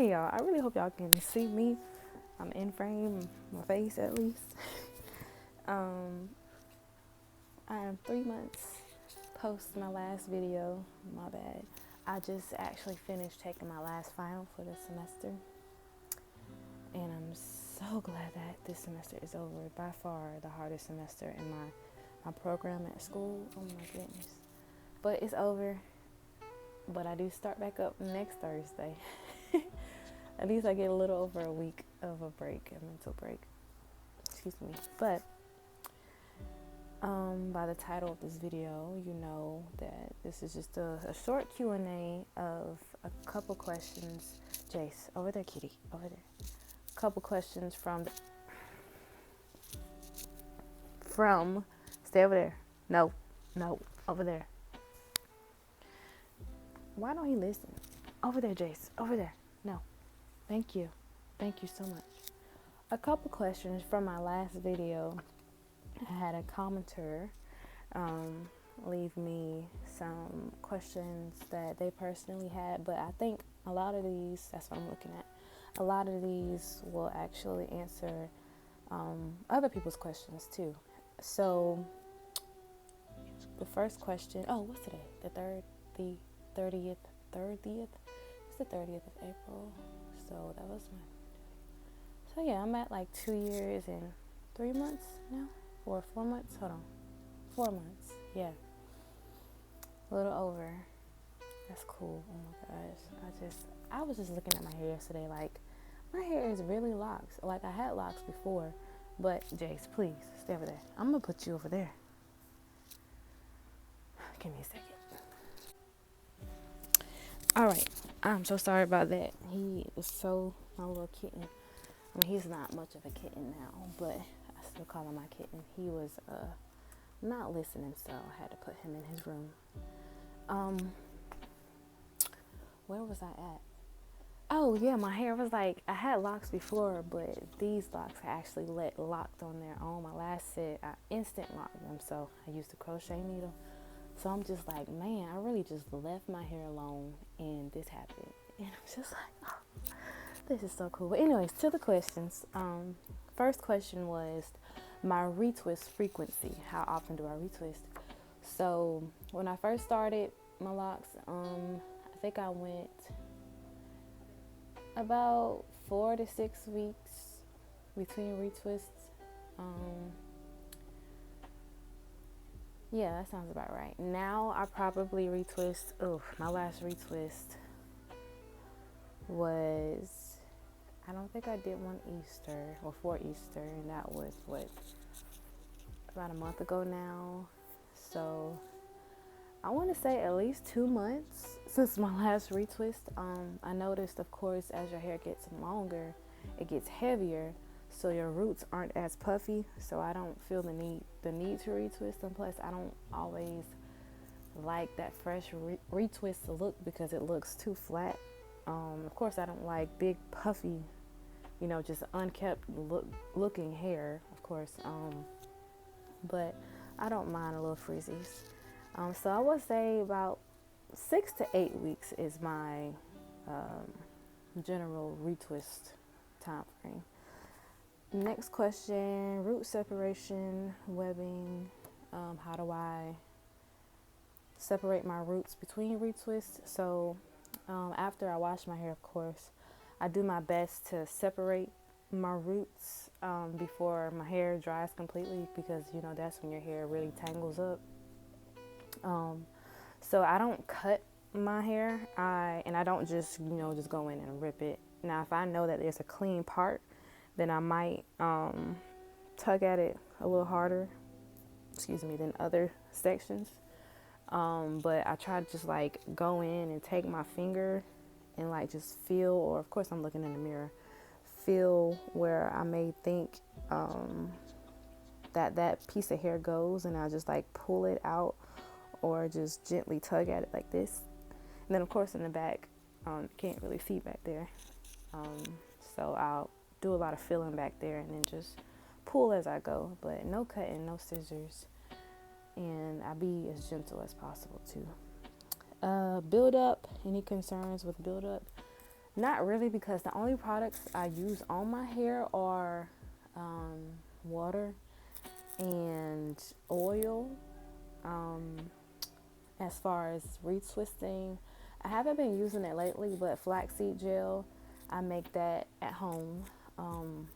Hey y'all, I really hope y'all can see me. I'm in frame, my face at least. um, I am 3 months post my last video. My bad. I just actually finished taking my last final for this semester. And I'm so glad that this semester is over. By far the hardest semester in my program at school. Oh my goodness. But it's over. But I do start back up next Thursday. At least I get a little over a week of a break, a mental break. Excuse me. But by the title of this video, you know that this is just a short Q&A of a couple questions. Jace, over there, kitty, over there. A couple questions from stay over there. No, over there. Why don't he listen? Over there, Jace, over there. No. Thank you so much. A couple questions from my last video. I had a commenter leave me some questions that they personally had, but I think a lot of these, that's what I'm looking at, a lot of these will actually answer other people's questions too. So the first question, what's today? The 30th? It's the 30th of April. So that was so yeah, I'm at like 2 years and 3 months now, or 4 months. Hold on, 4 months. Yeah, a little over. That's cool. Oh my gosh, I was just looking at my hair yesterday. Like, my hair is really locks. Like, I had locks before, but Jace, please stay over there. I'm gonna put you over there. Give me a second. All right. I'm so sorry about that. He was my little kitten. I mean, he's not much of a kitten now, but I still call him my kitten. He was not listening, so I had to put him in his room. Where was I at? Oh yeah, my hair was like, I had locks before, but these locks I actually let locked on their own. My last set, I instant locked them, so I used a crochet needle. So I'm just like, man, I really just left my hair alone and this happened. And I'm just like, oh, this is so cool. But anyways, to the questions. First question was my retwist frequency. How often do I retwist? So when I first started my locks, I think I went about 4 to 6 weeks between retwists. Yeah, that sounds about right. Now I probably retwist. My last retwist was, I don't think I did one Easter or for Easter, and that was about a month ago now. So I want to say at least 2 months since my last retwist. I noticed, of course, as your hair gets longer, it gets heavier. So your roots aren't as puffy, so I don't feel the need to retwist them. Plus, I don't always like that fresh retwist look because it looks too flat. Of course, I don't like big puffy, just unkept looking hair, of course. But I don't mind a little frizzies. So I would say about 6 to 8 weeks is my general retwist time frame. Next question, root separation, webbing. How do I separate my roots between retwists? So after I wash my hair, of course, I do my best to separate my roots before my hair dries completely, because that's when your hair really tangles up. So I don't cut my hair, and I don't just go in and rip it. Now if I know that there's a clean part, then I might tug at it a little harder, than other sections. But I try to just like go in and take my finger and like just feel, or of course I'm looking in the mirror, feel where I may think that piece of hair goes, and I just like pull it out or just gently tug at it like this. And then of course in the back, can't really see back there. So I'll do a lot of feeling back there and then just pull as I go, but no cutting, no scissors, and I be as gentle as possible too. Build up, any concerns with build up? Not really, because the only products I use on my hair are water and oil. Um, as far as retwisting, I haven't been using it lately, but flaxseed gel, I make that at home. Um,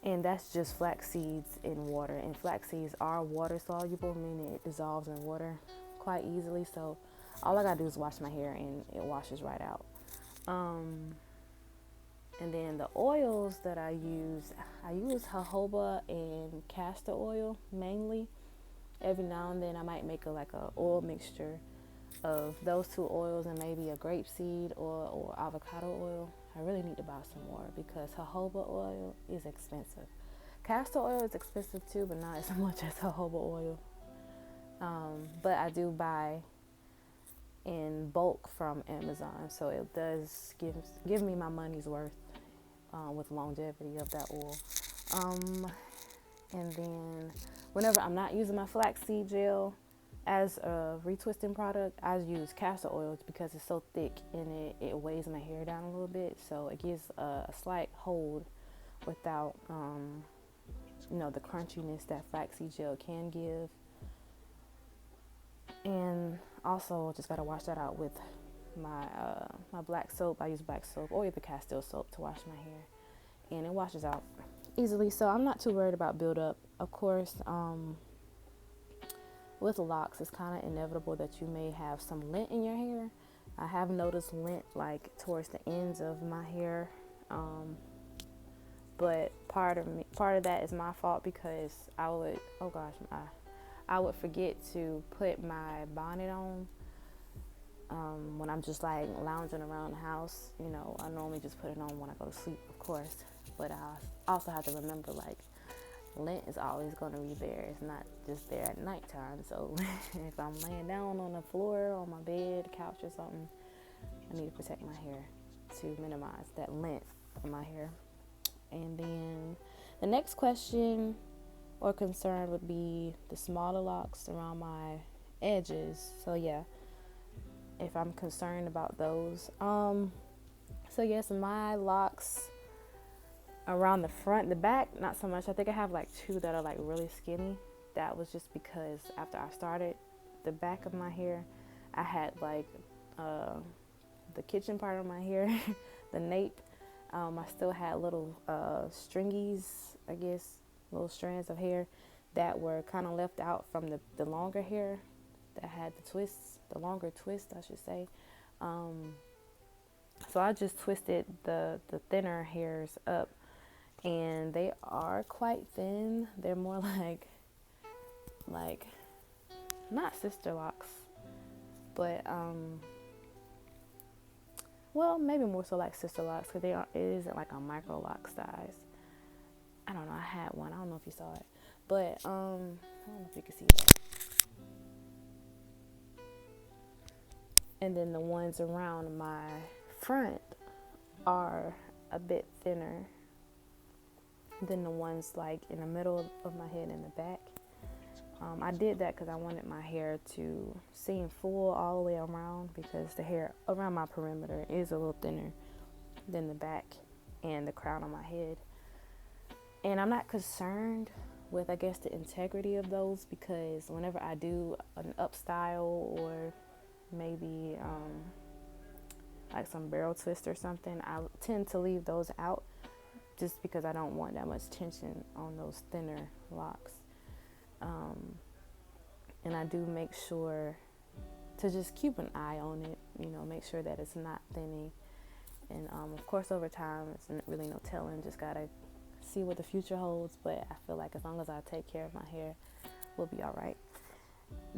and that's just flax seeds in water. And flax seeds are water soluble, meaning it dissolves in water quite easily. So all I gotta do is wash my hair and it washes right out. Um, and then the oils that I use jojoba and castor oil mainly. Every now and then I might make a oil mixture of those two oils and maybe a grapeseed or avocado oil. I really need to buy some more because jojoba oil is expensive. Castor oil is expensive too, but not as much as jojoba oil. But I do buy in bulk from Amazon, so it does give me my money's worth with longevity of that oil. And then whenever I'm not using my flaxseed gel as a retwisting product, I use castor oil because it's so thick and it weighs my hair down a little bit, so it gives a slight hold without the crunchiness that flaxseed gel can give. And also just gotta wash that out with my black soap. I use black soap or the Castile soap to wash my hair, and it washes out easily, so I'm not too worried about buildup. Of course, with locks, it's kind of inevitable that you may have some lint in your hair. I have noticed lint like towards the ends of my hair, but part of that is my fault because I would forget to put my bonnet on when I'm just like lounging around the house. I normally just put it on when I go to sleep, of course, but I also have to remember, like, lint is always going to be there. It's not just there at nighttime. So if I'm laying down on the floor, on my bed, couch or something, I need to protect my hair to minimize that lint on my hair. And then the next question or concern would be the smaller locks around my edges. So yeah, if I'm concerned about those. So yes, my locks around the front, the back, not so much. I think I have like two that are like really skinny. That was just because after I started the back of my hair, I had like the kitchen part of my hair, the nape. I still had little stringies, I guess, little strands of hair that were kind of left out from the longer hair that had the longer twist, I should say. So I just twisted the thinner hairs up, and they are quite thin. They're more like not sister locks, but well, maybe more so like sister locks, because it isn't like a micro lock size. I don't know. I had one. I don't know if you saw it, but I don't know if you can see that. And then the ones around my front are a bit thinner than the ones like in the middle of my head and the back. I did that because I wanted my hair to seem full all the way around, because the hair around my perimeter is a little thinner than the back and the crown of my head. And I'm not concerned with, I guess, the integrity of those, because whenever I do an up style or maybe like some barrel twist or something, I tend to leave those out just because I don't want that much tension on those thinner locks. And I do make sure to just keep an eye on it, make sure that it's not thinning. And of course, over time, it's really no telling. Just gotta see what the future holds. But I feel like as long as I take care of my hair, we'll be all right.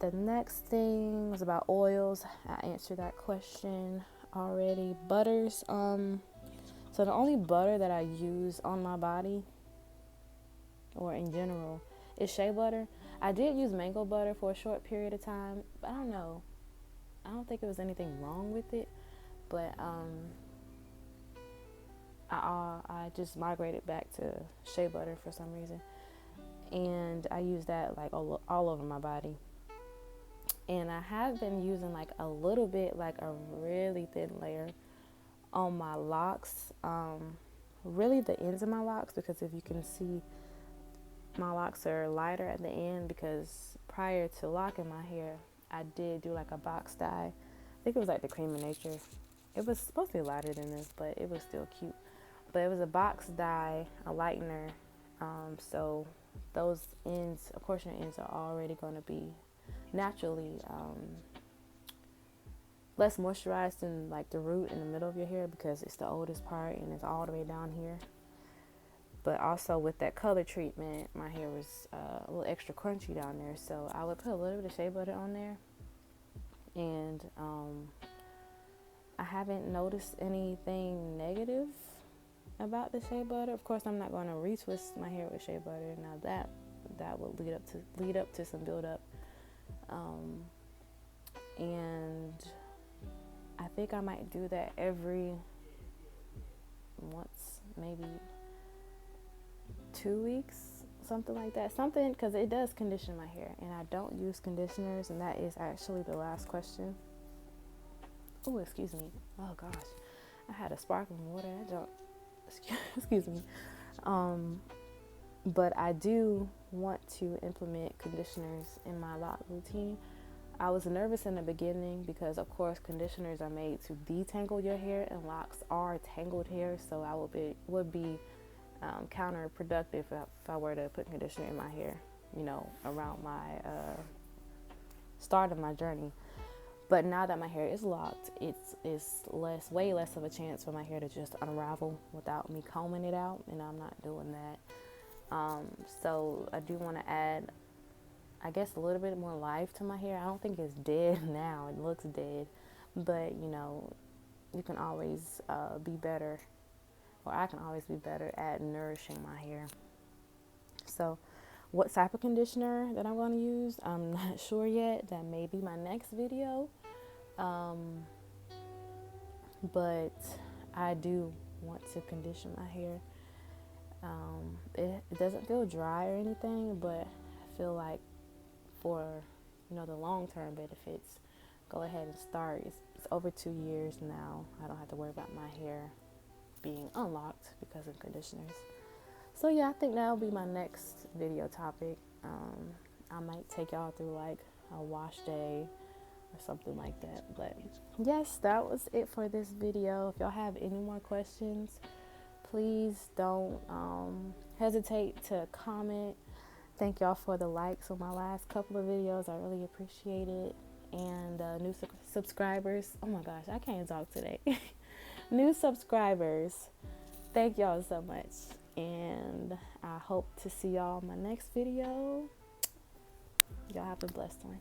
The next thing was about oils. I answered that question already. Butters. So the only butter that I use on my body, or in general, is shea butter. I did use mango butter for a short period of time, but I don't know. I don't think there was anything wrong with it, but I just migrated back to shea butter for some reason, and I use that like all over my body. And I have been using like a little bit, like a really thin layer on my locks, really the ends of my locks, because if you can see, my locks are lighter at the end because prior to locking my hair, I did do like a box dye. I think it was like the Cream of Nature. It was supposed to be lighter than this, but it was still cute. But it was a box dye, a lightener. So those ends, of course, your ends are already going to be naturally less moisturized than like the root in the middle of your hair, because it's the oldest part and it's all the way down here. But also with that color treatment, my hair was a little extra crunchy down there, so I would put a little bit of shea butter on there. And I haven't noticed anything negative about the shea butter. Of course, I'm not going to retwist my hair with shea butter. Now that would lead up to some buildup. And I think I might do that every once, maybe 2 weeks, something like that. Something, because it does condition my hair, and I don't use conditioners, and that is actually the last question. Oh, excuse me. Oh gosh, I had a sparkling water. I don't. Excuse me. But I do want to implement conditioners in my lock routine. I was nervous in the beginning because, of course, conditioners are made to detangle your hair, and locks are tangled hair. So I would be counterproductive if I were to put conditioner in my hair, around my start of my journey. But now that my hair is locked, it's way less of a chance for my hair to just unravel without me combing it out, and I'm not doing that. So I do want to add, I guess, a little bit more life to my hair. I don't think it's dead now. It looks dead. But, you can always be better, or I can always be better at nourishing my hair. So what type of conditioner that I'm going to use, I'm not sure yet. That may be my next video. But I do want to condition my hair. It doesn't feel dry or anything, but I feel like for the long-term benefits, go ahead and start. It's over 2 years now. I don't have to worry about my hair being unlocked because of conditioners. So yeah, I think that'll be my next video topic. I might take y'all through like a wash day or something like that. But yes, that was it for this video. If y'all have any more questions, please don't hesitate to comment. Thank y'all for the likes on my last couple of videos. I really appreciate it. And new subscribers. Oh my gosh, I can't talk today. New subscribers. Thank y'all so much. And I hope to see y'all in my next video. Y'all have a blessed one.